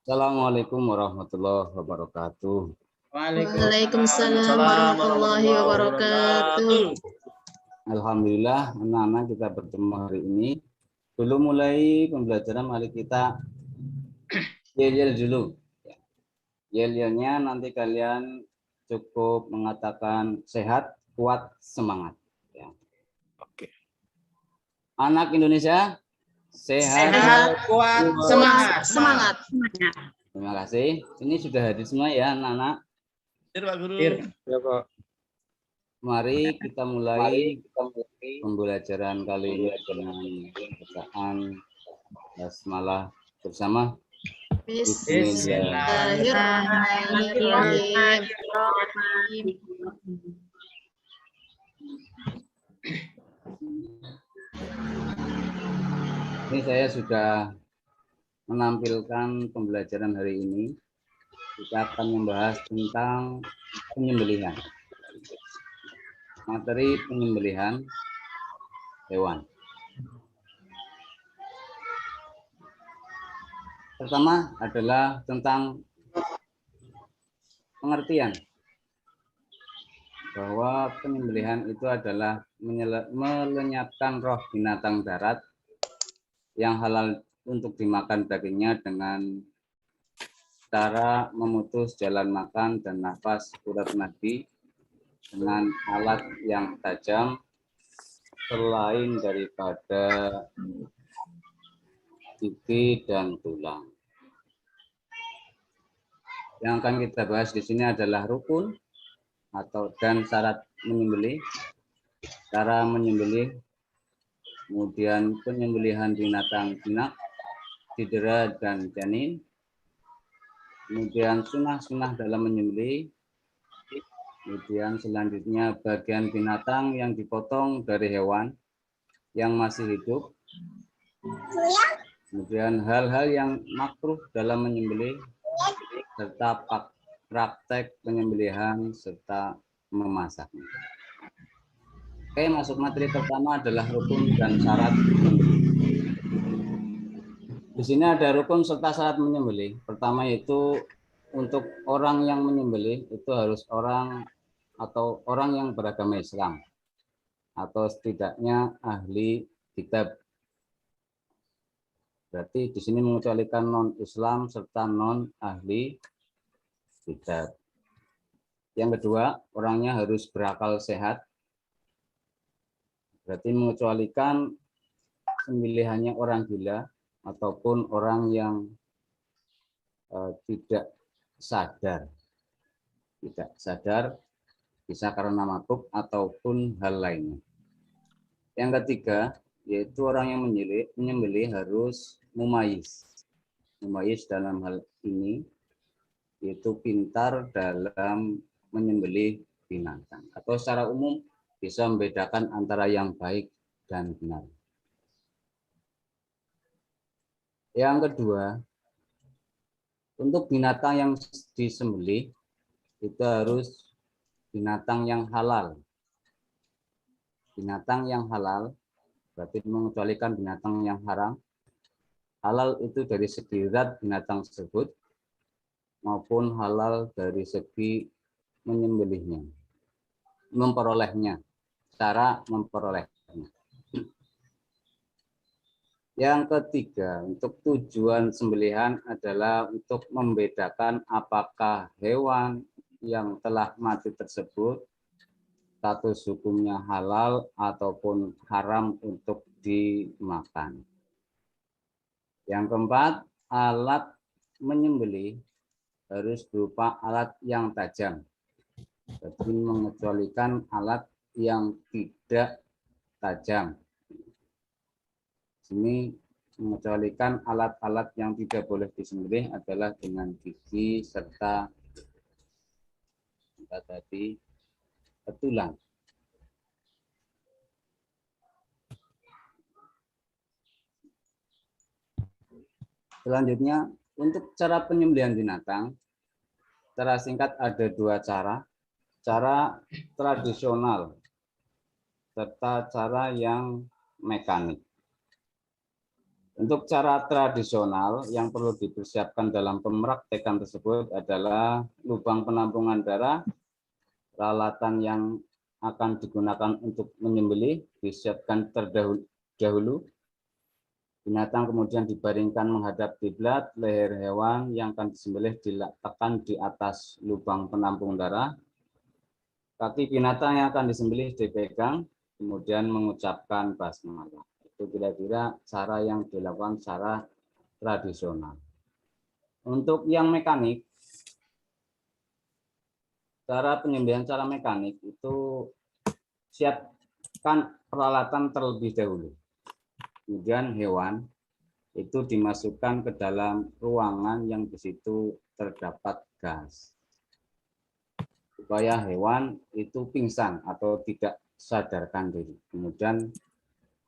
Assalamualaikum warahmatullahi wabarakatuh. Waalaikumsalam warahmatullahi wabarakatuh. Alhamdulillah, anak-anak kita bertemu hari ini. Dulu mulai pembelajaran, mari kita yel-yel dulu. Yel-yelnya nanti kalian cukup mengatakan sehat, kuat, semangat. Ya. Oke. Anak Indonesia, sehat, kuat, semangat. Terima kasih. Ini sudah hadir semua ya anak-anak. Pak Guru. Ya, Pak. Mari kita mulai pembelajaran kali ini dengan bacaan basmalah bersama. Bismillahirrahmanirrahim. Ini saya sudah menampilkan pembelajaran hari ini. Kita akan membahas tentang penyembelihan. Materi penyembelihan hewan. Pertama adalah tentang pengertian bahwa penyembelihan itu adalah melenyapkan roh binatang darat yang halal untuk dimakan dagingnya dengan cara memutus jalan makan dan nafas urat nadi dengan alat yang tajam selain daripada gigi dan tulang. Yang akan kita bahas di sini adalah rukun dan syarat menyembelih, cara menyembelih, kemudian penyembelihan binatang jinak, didera dan janin, kemudian sunah-sunah dalam menyembelih, kemudian selanjutnya bagian binatang yang dipotong dari hewan yang masih hidup, kemudian hal-hal yang makruh dalam menyembelih, serta praktek penyembelihan serta memasaknya. Oke, masuk materi pertama adalah rukun dan syarat menyembelih. Di sini ada rukun serta syarat menyembelih. Pertama yaitu untuk orang yang menyembelih itu harus orang yang beragama Islam atau setidaknya ahli kitab. Berarti di sini mengecualikan non-Islam serta non-ahli kitab. Yang kedua, orangnya harus berakal sehat. Berarti mengecualikan pemilihannya orang gila ataupun orang yang tidak sadar. Tidak sadar bisa karena mabuk ataupun hal lainnya. Yang ketiga, yaitu orang yang menyembelih harus mumayyiz. Mumayyiz dalam hal ini yaitu pintar dalam menyembelih binatang atau secara umum bisa membedakan antara yang baik dan benar. Yang kedua, untuk binatang yang disembelih itu harus binatang yang halal. Binatang yang halal berarti mengecualikan binatang yang haram. Halal itu dari segi zat binatang tersebut maupun halal dari segi menyembelihnya, memperolehnya, cara memperolehnya. Yang ketiga, untuk tujuan sembelihan adalah untuk membedakan apakah hewan yang telah mati tersebut status hukumnya halal ataupun haram untuk dimakan. Yang keempat, alat menyembelih harus berupa alat yang tajam. Jadi mengecualikan alat yang tidak tajam. Sini mengecualikan alat-alat yang tidak boleh disembelih adalah dengan gigi serta tadi tulang. Selanjutnya, untuk cara penyembelihan binatang, secara singkat ada dua cara. Cara tradisional serta cara yang mekanik. Untuk cara tradisional yang perlu dipersiapkan dalam pemraktekan tersebut adalah lubang penampungan darah, peralatan yang akan digunakan untuk menyembelih disiapkan terdahulu. Binatang kemudian dibaringkan menghadap kiblat, leher hewan yang akan disembelih diletakkan di atas lubang penampung darah. Kaki binatang yang akan disembelih dipegang, kemudian mengucapkan basmalah. Itu kira-kira cara yang dilakukan secara tradisional. Untuk yang mekanik, cara penyembelihan secara mekanik itu siapkan peralatan terlebih dahulu. Kemudian hewan itu dimasukkan ke dalam ruangan yang di situ terdapat gas. Supaya hewan itu pingsan atau tidak sadarkan diri. Kemudian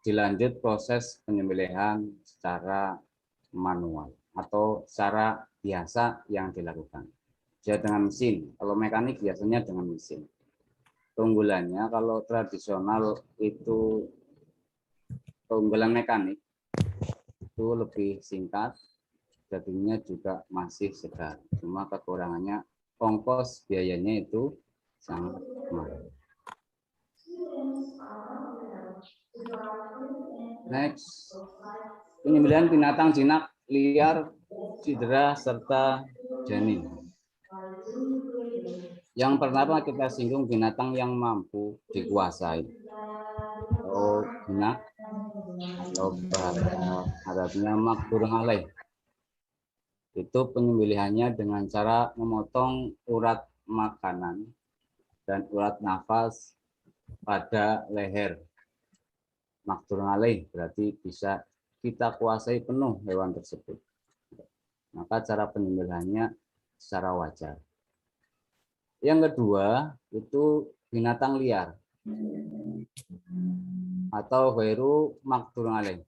dilanjut proses penyembelihan secara manual atau secara biasa yang dilakukan. Jadi dengan mesin. Kalau mekanik biasanya dengan mesin. Keunggulannya kalau tradisional itu keunggulan mekanik itu lebih singkat, dagingnya juga masih segar. Cuma kekurangannya ongkos biayanya itu sangat mahal. Next, penyembelihan binatang jinak, liar, cidera, serta janin. Yang pertama kita singgung binatang yang mampu dikuasai. Atau jinak, atau bahasa Arabnya makdur alaih. Itu penyembelihannya dengan cara memotong urat makanan dan urat nafas pada leher. Makdur alaih berarti bisa kita kuasai penuh hewan tersebut. Maka cara penyembelihannya secara wajar. Yang kedua itu binatang liar atau ghairu makdur alaih.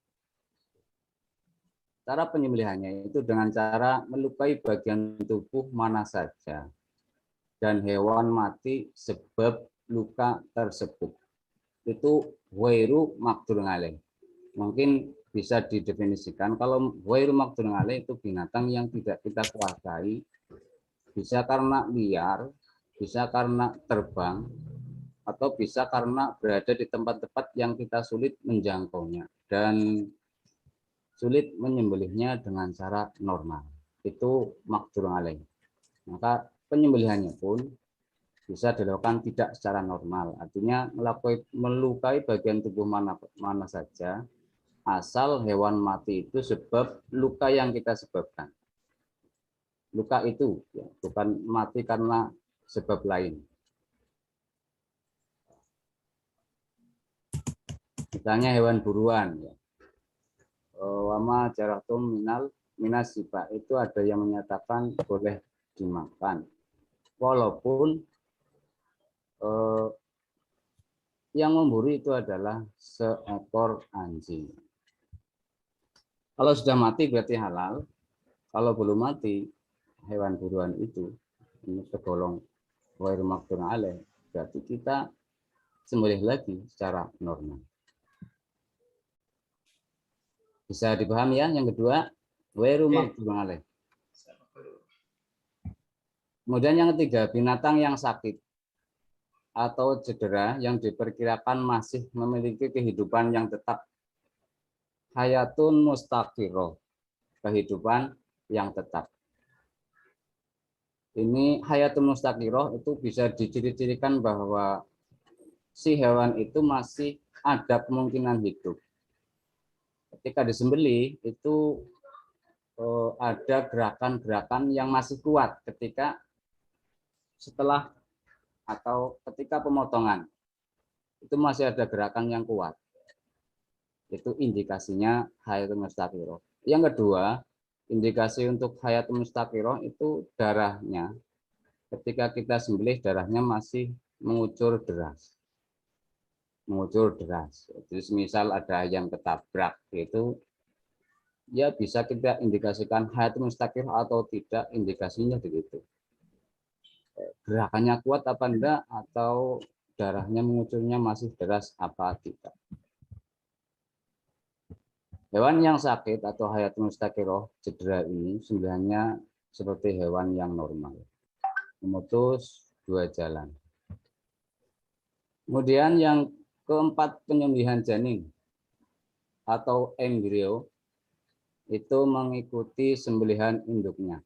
Cara penyembelihannya itu dengan cara melukai bagian tubuh mana saja dan hewan mati sebab luka tersebut. Itu ghairu makdur alaih. Mungkin bisa didefinisikan kalau ghairu makdur alaih itu binatang yang tidak kita kuasai, bisa karena liar, bisa karena terbang, atau bisa karena berada di tempat-tempat yang kita sulit menjangkaunya dan sulit menyembelihnya dengan cara normal. Itu makdur alaih. Maka penyembelihannya pun bisa dilakukan tidak secara normal. Artinya melukai bagian tubuh mana saja, asal hewan mati itu sebab luka yang kita sebabkan. Luka itu ya, bukan mati karena sebab lain. Misalnya hewan buruan ya. Wama jaratum minas siba, itu ada yang menyatakan boleh dimakan. Walaupun yang memburu itu adalah seekor anjing. Kalau sudah mati berarti halal. Kalau belum mati hewan buruan itu ini tergolong ghairu makdur alaih, berarti kita sembelih lagi secara normal. Bisa dipahami ya? Yang kedua, ghairu makdur alaih. Kemudian yang ketiga, binatang yang sakit atau cedera yang diperkirakan masih memiliki kehidupan yang tetap. Hayatun mustaqirroh, kehidupan yang tetap. Ini hayatun mustaqirroh itu bisa diciri-cirikan bahwa si hewan itu masih ada kemungkinan hidup. Ketika disembelih itu ada gerakan-gerakan yang masih kuat ketika setelah atau ketika pemotongan. Itu masih ada gerakan yang kuat. Itu indikasinya hayatun mustaqirroh. Yang kedua, indikasi untuk hayatun mustaqirroh itu darahnya. Ketika kita sembelih darahnya masih mengucur deras. Mengucur deras. Jadi misal ada ayam ketabrak itu ya bisa kita indikasikan hayatun mustaqirroh atau tidak, indikasinya begitu. Gerakannya kuat apa enggak atau darahnya mengucurnya masih deras apa tidak. Hewan yang sakit atau hayatun mustaqirah cedera ini sebenarnya seperti hewan yang normal, memutus dua jalan. Kemudian yang keempat, penyembelihan janin atau embrio itu mengikuti sembelihan induknya.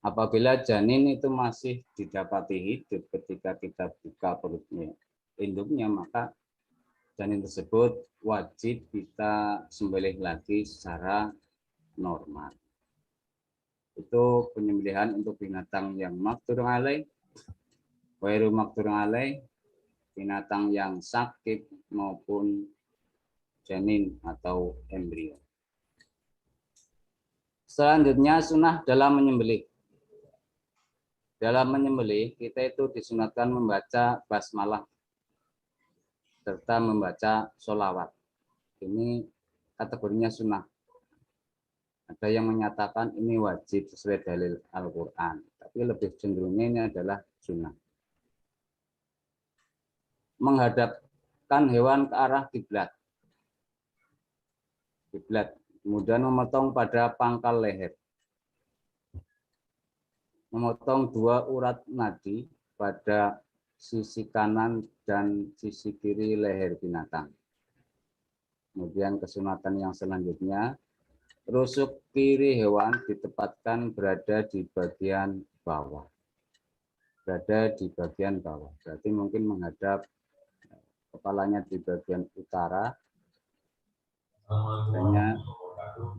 Apabila janin itu masih didapati hidup ketika kita buka perutnya induknya, maka janin tersebut wajib kita sembelih lagi secara normal. Itu penyembelihan untuk binatang yang maqdur alaih, ghairu maqdur alaih, binatang yang sakit maupun janin atau embrio. Selanjutnya sunnah dalam menyembelih. Dalam menyembelih kita itu disunatkan membaca basmalah serta membaca sholawat. Ini kategorinya sunnah. Ada yang menyatakan ini wajib sesuai dalil Al-Quran, tapi lebih cenderungnya ini adalah sunnah. Menghadapkan hewan ke arah kiblat. Kemudian memotong pada pangkal leher. Memotong dua urat nadi pada sisi kanan dan sisi kiri leher binatang. Kemudian kesunatan yang selanjutnya, rusuk kiri hewan ditempatkan berada di bagian bawah. Berada di bagian bawah. Berarti mungkin menghadap kepalanya di bagian utara,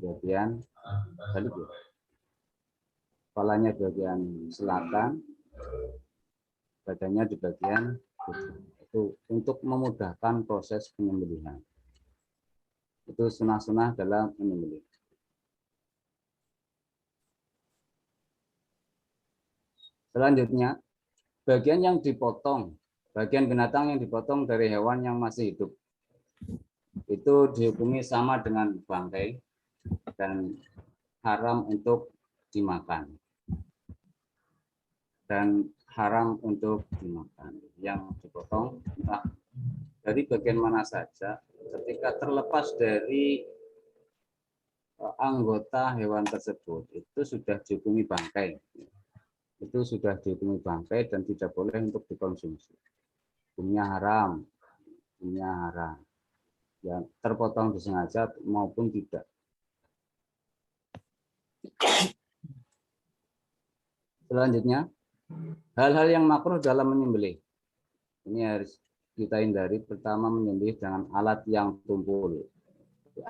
bagian balik. Kepalanya di bagian selatan, badannya di bagian itu untuk memudahkan proses penyembelihan. Itu sunah-sunah dalam menyembelih. Selanjutnya, bagian yang dipotong, bagian binatang yang dipotong dari hewan yang masih hidup, itu dihukumi sama dengan bangkai dan haram untuk dimakan. Dan haram untuk dimakan. Yang dipotong entah dari bagian mana saja, ketika terlepas dari anggota hewan tersebut, itu sudah dihukumi bangkai. Itu sudah dihukumi bangkai dan tidak boleh untuk dikonsumsi. Hukumnya haram. Hukumnya haram. Ya, terpotong disengaja maupun tidak. Selanjutnya, hal-hal yang makruh dalam menyembelih. Ini harus kita hindari. Pertama, menyembelih dengan alat yang tumpul.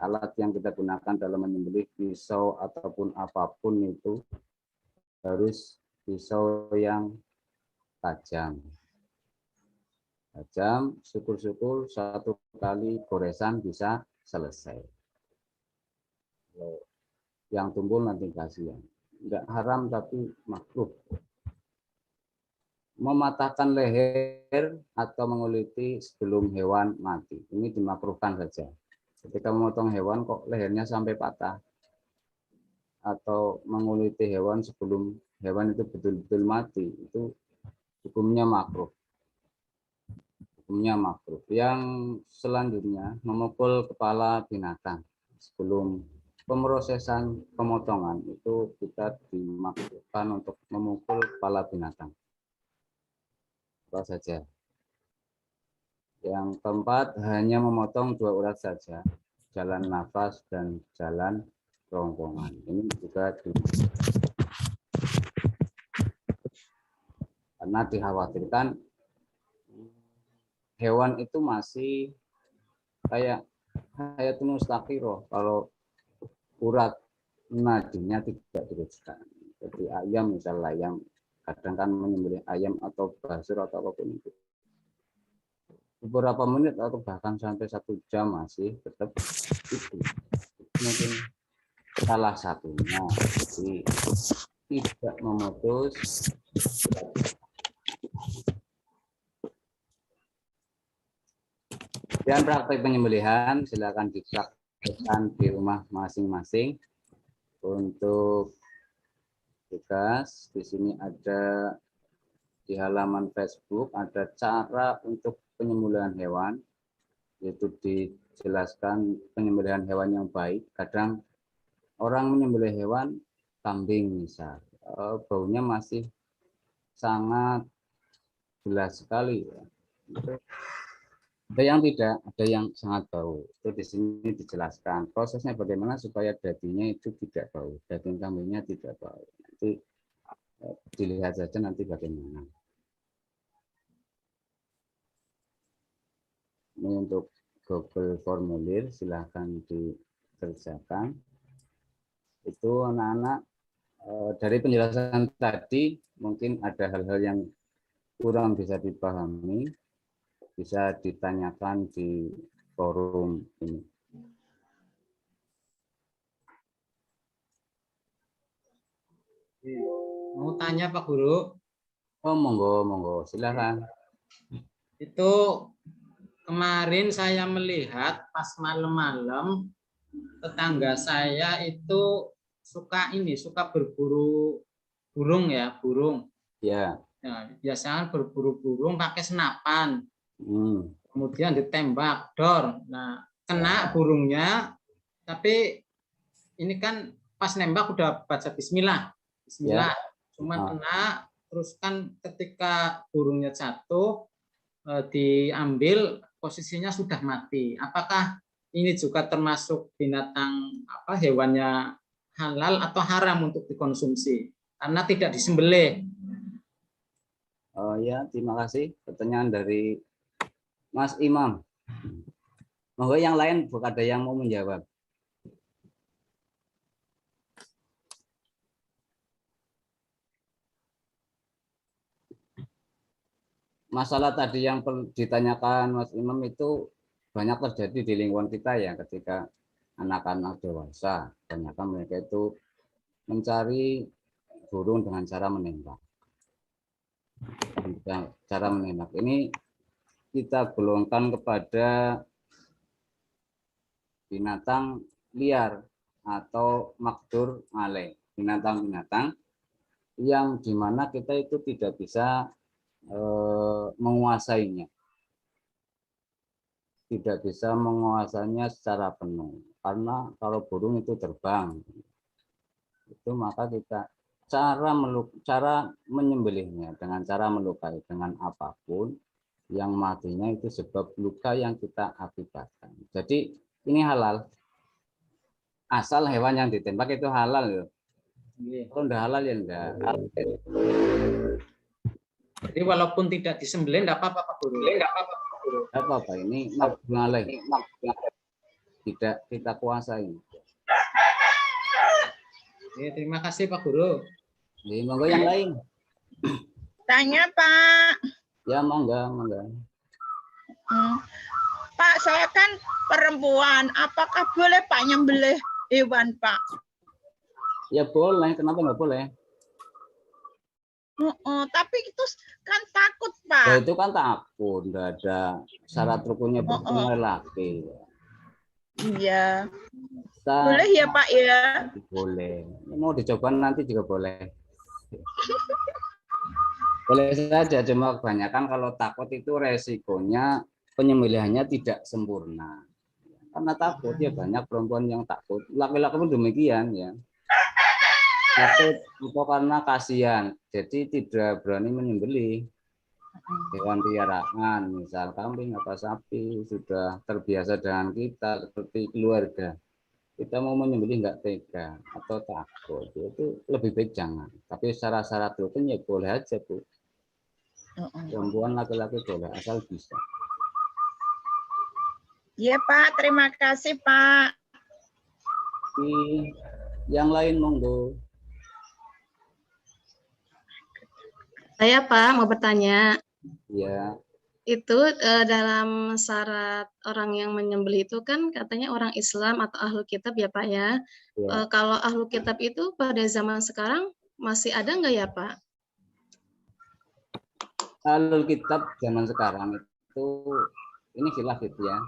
Alat yang kita gunakan dalam menyembelih, pisau ataupun apapun itu harus pisau yang tajam. Tajam, syukur-syukur satu kali goresan bisa selesai. Yang tumpul nanti kasihan. Enggak haram tapi makruh. Mematahkan leher atau menguliti sebelum hewan mati. Ini dimakruhkan saja. Ketika memotong hewan kok lehernya sampai patah. Atau menguliti hewan sebelum hewan itu betul-betul mati. Itu hukumnya makruh. Hukumnya makruh. Yang selanjutnya, memukul kepala binatang. Sebelum pemrosesan pemotongan itu kita dimakruhkan untuk memukul kepala binatang. Saja. Yang keempat, hanya memotong dua urat saja, jalan nafas dan jalan kerongkongan. Ini juga karena dikhawatirkan hewan itu masih kayak hayatun mustaqirah kalau urat nadinya tidak dirusakkan. Jadi ayam misalnya, ayam kadang kan menyembelih ayam atau basur atau apapun itu. Beberapa menit atau bahkan sampai 1 jam masih tetap itu. Mungkin salah satunya. Jadi tidak memutus. Dan praktek penyembelihan silakan dipraktekkan di rumah masing-masing. Untuk tugas di sini ada di halaman Facebook ada cara untuk penyembelihan hewan itu dijelaskan penyembelihan hewan yang baik. Kadang orang menyembelih hewan kambing misal, baunya masih sangat jelas sekali. Ada yang tidak, ada yang sangat bau. Itu di sini dijelaskan prosesnya bagaimana supaya dagingnya itu tidak bau, daging kambingnya tidak bau. Nanti dilihat saja nanti bagaimana. Ini untuk Google formulir, silahkan dikerjakan. Itu anak-anak dari penjelasan tadi mungkin ada hal-hal yang kurang bisa dipahami, bisa ditanyakan di forum ini. Mau tanya Pak Guru? Oh, monggo, monggo, silakan. Itu kemarin saya melihat pas malam-malam tetangga saya itu suka berburu burung ya, burung. Ya. Nah, biasanya berburu burung pakai senapan. Kemudian ditembak dor. Nah, kena burungnya, tapi ini kan pas nembak udah baca bismillah. Bismillah. Ya. Cuman kena, terus kan ketika burungnya jatuh diambil posisinya sudah mati. Apakah ini juga termasuk binatang hewannya halal atau haram untuk dikonsumsi karena tidak disembelih? Oh ya, terima kasih. Pertanyaan dari Mas Imam. Monggo yang lain bukan ada yang mau menjawab. Masalah tadi yang ditanyakan Mas Imam itu banyak terjadi di lingkungan kita ya, ketika anak-anak dewasa, kebanyakan mereka itu mencari burung dengan cara menembak. Cara menembak ini kita golongkan kepada binatang liar atau makdur alaih, binatang-binatang yang dimana kita itu tidak bisa menguasainya, tidak bisa menguasainya secara penuh, karena kalau burung itu terbang itu maka kita cara menyembelihnya dengan cara melukai dengan apapun yang matinya itu sebab luka yang kita akibatkan. Jadi ini halal, asal hewan yang ditembak itu halal loh. Kalau enggak halal ya enggak. Jadi walaupun tidak disembelih enggak apa-apa Pak Guru. Enggak apa-apa. Enggak apa-apa, ini makhluk tidak kita kuasai. Oke, terima kasih Pak Guru. Jadi monggo yang lain. Tanya Pak. Ya monggo. Pak, saya kan perempuan, apakah boleh Pak nyembelih hewan Pak? Ya boleh, kenapa nggak boleh? Tapi itu kan takut Pak. Ya, itu kan takut, nggak ada syarat rukunnya berhubungan laki. Iya. Boleh ya Pak ya? Boleh. Mau dicoba nanti juga boleh. Boleh saja, cuma kebanyakan kalau takut itu resikonya penyembelihannya tidak sempurna. Karena takut ya banyak perempuan yang takut. Laki-laki pun demikian ya. Takut atau karena kasihan, jadi tidak berani menyembelih hewan piaraan, misal kambing atau sapi, sudah terbiasa dengan kita seperti keluarga. Kita mau menyembelih nggak tega atau takut, itu lebih baik jangan. Tapi secara syarat rukun ya boleh aja Bu. Perempuan laki-laki boleh asal bisa. Iya Pak, terima kasih Pak. Yang lain monggo. Saya Pak mau bertanya. Ya. Itu dalam syarat orang yang menyembelih itu kan katanya orang Islam atau ahlu kitab ya Pak ya. Kalau ahlu kitab itu pada zaman sekarang masih ada nggak ya Pak? Ahlu kitab zaman sekarang itu ini khilaf itu ya.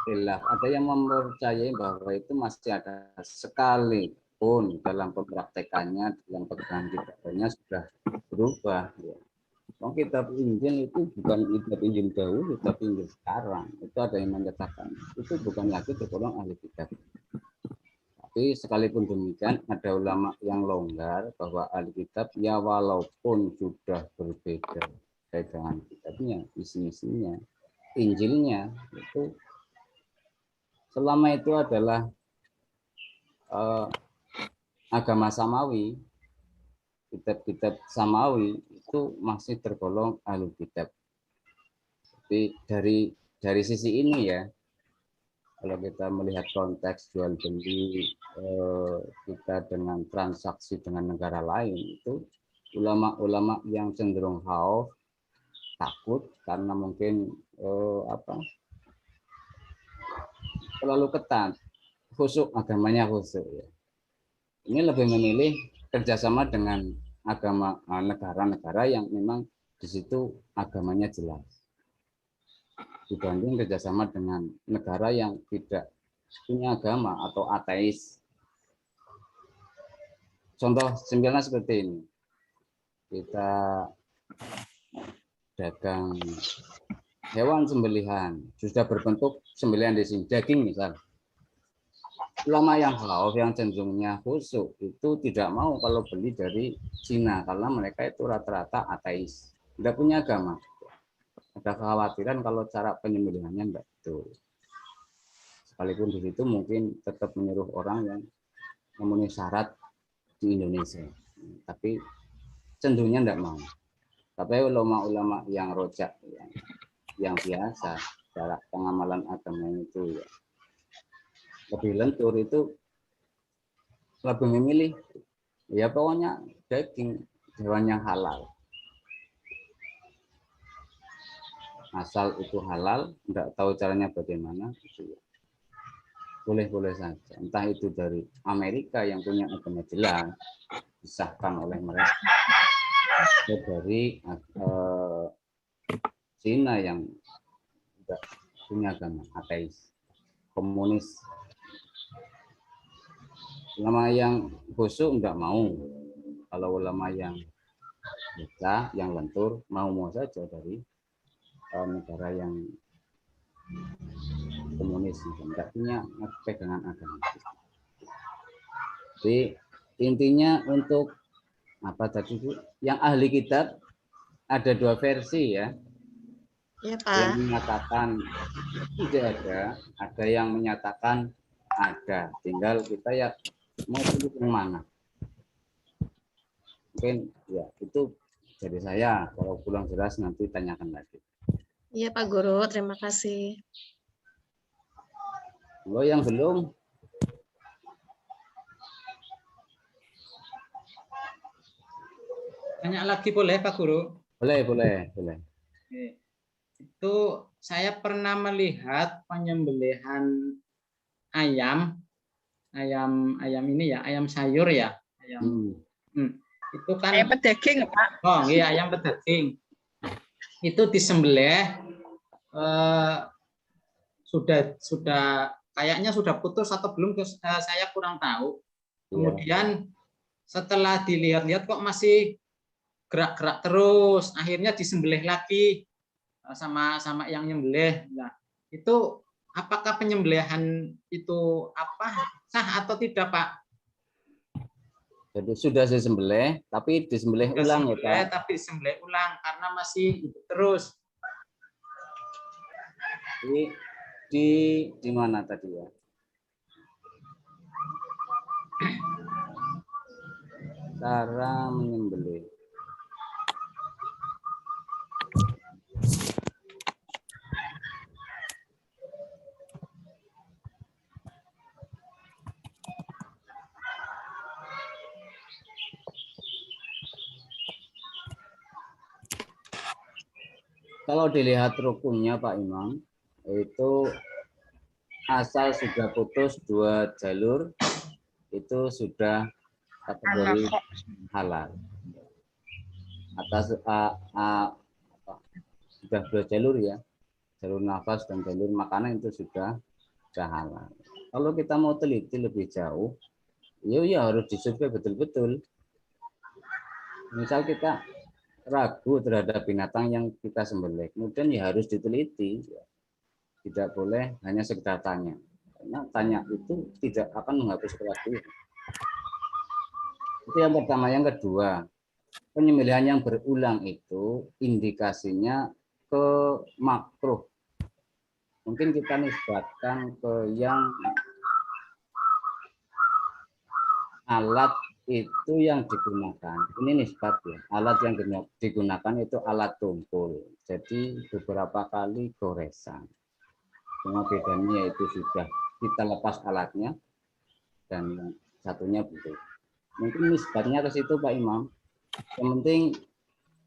Khilaf. Ada yang mempercayai bahwa itu masih ada, sekalipun dalam pempraktekannya, dalam pegangan kiblatnya sudah berubah. Ya. Kitab Injil itu bukan kitab Injil dahulu, kitab Injil sekarang. Itu ada yang menyatakan itu bukan lagi tergolong ahli kitab. Tapi sekalipun demikian, ada ulama yang longgar bahwa ahli kitab ya walaupun sudah berbeda dengan kitabnya, isi-isinya, Injilnya itu selama itu adalah agama Samawi, kitab-kitab Samawi itu masih tergolong ahli kitab. Jadi dari sisi ini ya, kalau kita melihat konteks jual beli kita dengan transaksi dengan negara lain, itu ulama-ulama yang cenderung khauf, takut karena mungkin terlalu ketat, khusyuk, agamanya khusyuk ya. Ini lebih memilih kerjasama dengan agama negara-negara yang memang di situ agamanya jelas, dibanding kerjasama dengan negara yang tidak punya agama atau ateis. Contoh simpelnya seperti ini, kita dagang hewan sembelihan, sudah berbentuk sembelihan di sini, daging misal. Ulama yang khauf, yang cenderungnya khusyuk, itu tidak mau kalau beli dari Cina, karena mereka itu rata-rata ateis, tidak punya agama. Ada kekhawatiran kalau cara penyembelihannya enggak betul. Sekalipun di situ mungkin tetap menyuruh orang yang memenuhi syarat di Indonesia, tapi cenderungnya enggak mau. Tapi ulama-ulama yang rojak, yang biasa, cara pengamalan agama itu ya, lebih lentur, itu lebih memilih ya pokoknya daging hewan yang halal, asal itu halal, enggak tahu caranya bagaimana gitu ya. Boleh-boleh saja, entah itu dari Amerika yang punya agama jelas disahkan oleh mereka, atau dari Cina yang tidak punya agama, ateis, komunis. Ulama yang khusyuk enggak mau. Kalau ulama yang bisa, yang lentur, mau saja dari negara yang komunis, enggak punya pegangan agama. Jadi intinya untuk apa tadi Bu? Yang ahli kitab ada dua versi ya. Iya, Pak. Yang menyatakan tidak ada yang menyatakan ada. Tinggal kita ya mau pilih yang mana. Mungkin ya itu dari saya. Kalau kurang jelas nanti tanyakan lagi. Iya Pak Guru, terima kasih. Kalau yang belum, Tanya lagi boleh Pak Guru? boleh. Itu saya pernah melihat penyembelihan ayam ini ya, ayam sayur ya, itu kan Ayam pedaging, Pak. Oh iya, ayam pedaging itu disembelih sudah kayaknya sudah putus atau belum, saya kurang tahu. Kemudian setelah dilihat-lihat kok masih gerak-gerak terus, akhirnya disembelih lagi sama yang nyembelih. Nah, itu apakah penyembelihan itu sah atau tidak, Pak? Jadi sudah disembelih, tapi disembelih ulang ya Pak. Tapi disembelih ulang karena masih hidup terus. Di mana tadi ya? Cara menyembelih. Kalau dilihat rukunnya Pak Imam, itu asal sudah putus 2 jalur, itu sudah kategori halal. Atas sudah 2 jalur ya, jalur nafas dan jalur makanan itu sudah halal. Kalau kita mau teliti lebih jauh, ya harus disurvei betul-betul. Misal kita ragu terhadap binatang yang kita sembelih, kemudian ya harus diteliti. Tidak boleh hanya sekedar tanya. Karena tanya itu tidak akan menghapus keraguan. Itu yang pertama. Yang kedua, penyembelihan yang berulang itu indikasinya ke makruh. Mungkin kita nisbatkan ke yang alat itu yang digunakan. Ini nisbat ya. Alat yang digunakan itu alat tumpul. Jadi beberapa kali goresan. Cuma bedanya yaitu sudah kita lepas alatnya dan yang satunya belum. Mungkin nisbatnya ke situ Pak Imam. Yang penting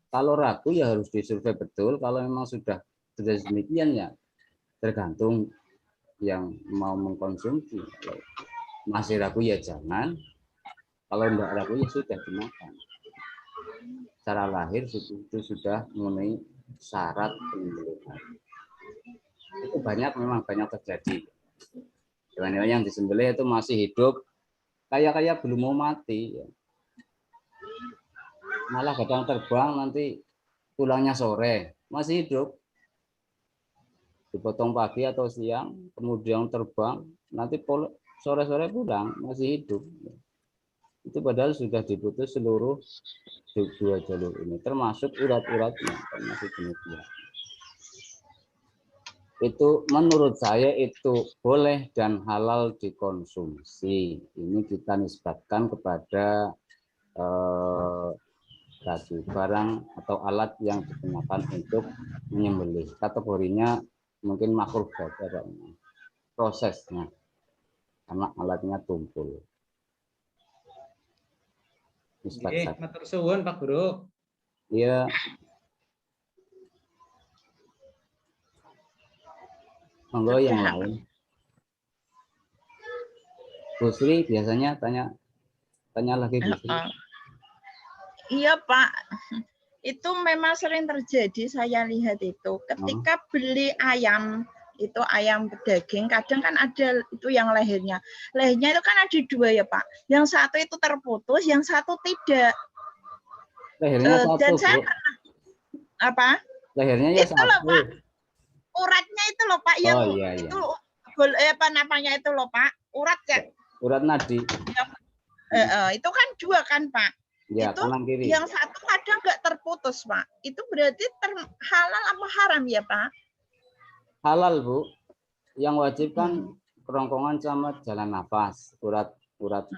kalau ragu ya harus disurvei betul. Kalau memang sudah demikian ya tergantung yang mau mengkonsumsi. Kalau masih ragu ya jangan. Kalau tidak ragu ya sudah dimakan. Secara lahir itu sudah memenuhi syarat penyembelihan. Itu memang banyak terjadi. Hewan-hewan yang disembelih itu masih hidup, kayak belum mau mati. Malah kadang terbang nanti pulangnya sore, masih hidup. Dipotong pagi atau siang, kemudian terbang, nanti sore-sore pulang, masih hidup. Itu padahal sudah diputus seluruh dua jalur ini, termasuk urat-uratnya, masih demikian. Itu menurut saya itu boleh dan halal dikonsumsi. Ini kita nisbatkan kepada barang atau alat yang digunakan untuk menyembelih. Kategorinya mungkin makruh saja prosesnya, karena alatnya tumpul. Nisbat. Matur suwun Pak Guru. Iya. Monggo yang lain. Bu Sri biasanya tanya lagi Bu Sri. Iya Pak, itu memang sering terjadi. Saya lihat itu ketika beli ayam, itu ayam daging, kadang kan ada itu yang lehernya itu kan ada dua ya Pak. Yang satu itu terputus, yang satu tidak. Lehernya satu. Dan saya pernah apa? Lehernya ya itu satu. Loh, Pak. Uratnya itu loh Pak, yang iya. itu apa namanya itu loh Pak, urat kan? Urat nadi. Itu kan dua kan Pak? Ya, itu kanan kiri. Yang satu kadang nggak terputus Pak. Itu berarti halal apa haram ya Pak? Halal Bu. Yang wajib kan kerongkongan sama jalan nafas. Urat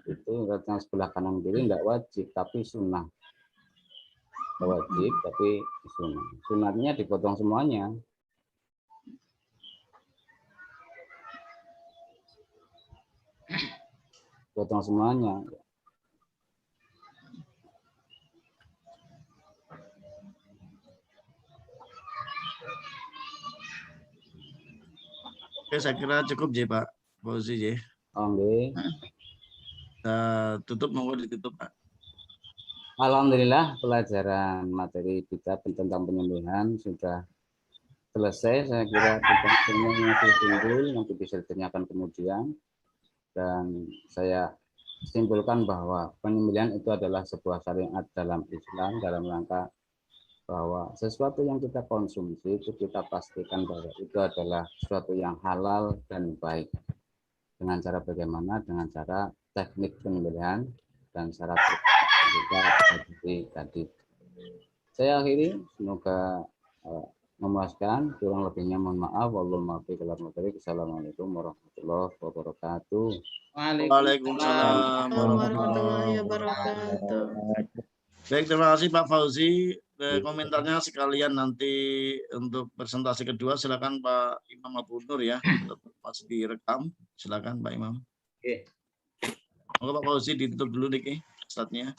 itu urat yang sebelah kanan kiri nggak wajib, tapi sunnah. Nggak wajib, tapi sunnah. Sunnahnya dipotong semuanya. Potong semuanya. Oke, saya kira cukup ya Pak Fauzi ya. Oke. Tutup, monggo ditutup Pak. Alhamdulillah pelajaran materi kita tentang penyembelihan sudah selesai. Saya kira semuanya masih timbul, nanti bisa ditanyakan kemudian. Dan saya simpulkan bahwa penyembelihan itu adalah sebuah syariat dalam Islam, dalam rangka bahwa sesuatu yang kita konsumsi itu kita pastikan bahwa itu adalah sesuatu yang halal dan baik. Dengan cara bagaimana? Dengan cara teknik penyembelihan dan syarat tadi. Saya akhiri, semoga memuaskan, kurang lebihnya mohon maaf. Wassalamualaikum warahmatullahi wabarakatuh. Waalaikumsalam warahmatullahi wabarakatuh. Baik, terima kasih Pak Fauzi. Komentarnya sekalian nanti untuk presentasi kedua silakan Pak Imam Abu Nur ya. Masih direkam. Silakan Pak Imam. Oke. Moga Pak Fauzi ditutup dulu nih slide-nya.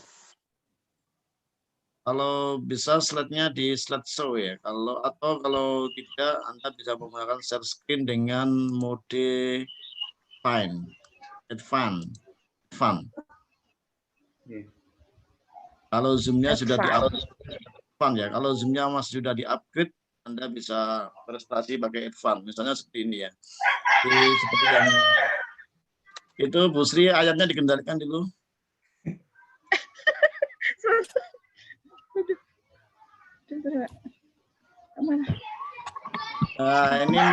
Kalau bisa slide-nya di slide show ya. Kalau tidak Anda bisa menggunakan share screen dengan mode advance. Kalau Zoom-nya sudah di-upgrade ya. Kalau Zoom-nya masih sudah di-upgrade, Anda bisa prestasi pakai advance. Misalnya seperti ini ya. Seperti yang itu Bu Sri, ayatnya dikendalikan dulu. Ini